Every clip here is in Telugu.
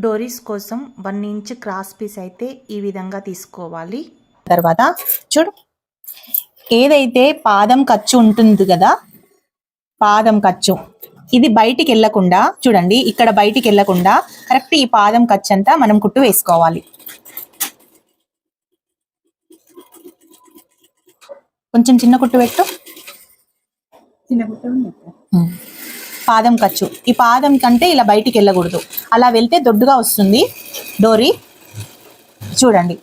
డోరీస్ కోసం 1 ఇంచ్ క్రాస్ పీస్ అయితే ఈ విధంగా తీసుకోవాలి. తర్వాత చూడు, ఏదైతే పాదం ఖర్చు ఉంటుంది కదా, పాదం ఖర్చు ఇది బయటికి వెళ్ళకుండా చూడండి, ఇక్కడ బయటికి వెళ్ళకుండా కరెక్ట్ ఈ పాదం ఖర్చు అంతా మనం కుట్టు వేసుకోవాలి. కొంచెం చిన్న కుట్టు పెట్టు. పాదం ఖర్చు ఈ పాదం కంటే ఇలా బయటికి వెళ్ళకూడదు, అలా వెళ్తే దొడ్డుగా వస్తుంది డోరీ. చూడండి,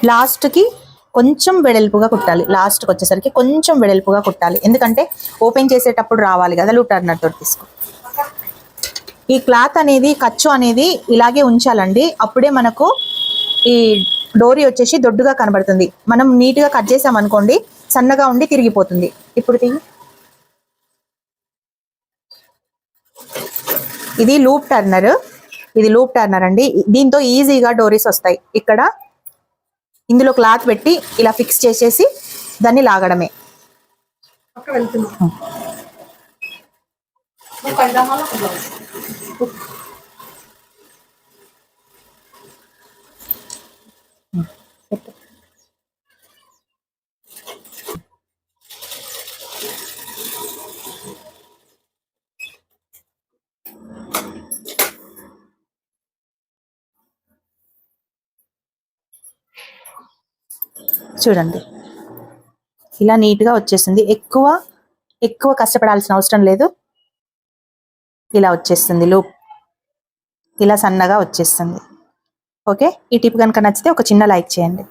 లాస్ట్కి కొంచెం వెడల్పుగా కుట్టాలి. లాస్ట్కి వచ్చేసరికి కొంచెం వెడల్పుగా కుట్టాలి, ఎందుకంటే ఓపెన్ చేసేటప్పుడు రావాలి కదా. లూప్ టర్నర్ తోటి తీసుకో. ఈ క్లాత్ అనేది ఖర్చు అనేది ఇలాగే ఉంచాలండి, అప్పుడే మనకు ఈ డోరీ వచ్చేసి దొడ్డుగా కనబడుతుంది. మనం నీట్గా కట్ చేసాం అనుకోండి, సన్నగా ఉండి తిరిగిపోతుంది. ఇప్పుడు ఇది లూప్ టర్నర్, ఇది లూప్ టర్నర్ అండి. దీంతో ఈజీగా డోరీస్ వస్తాయి. ఇక్కడ ఇందులో క్లాత్ పెట్టి ఇలా ఫిక్స్ చేసేసి దాన్ని లాగడమే. చూడండి, ఇలా నీట్గా వచ్చేసింది. ఎక్కువ కష్టపడాల్సిన అవసరం లేదు. ఇలా వచ్చేస్తుంది లూప్, ఇలా సన్నగా వచ్చేస్తుంది. ఓకే, ఈ టిప్ కనుక నచ్చితే ఒక చిన్న లైక్ చేయండి.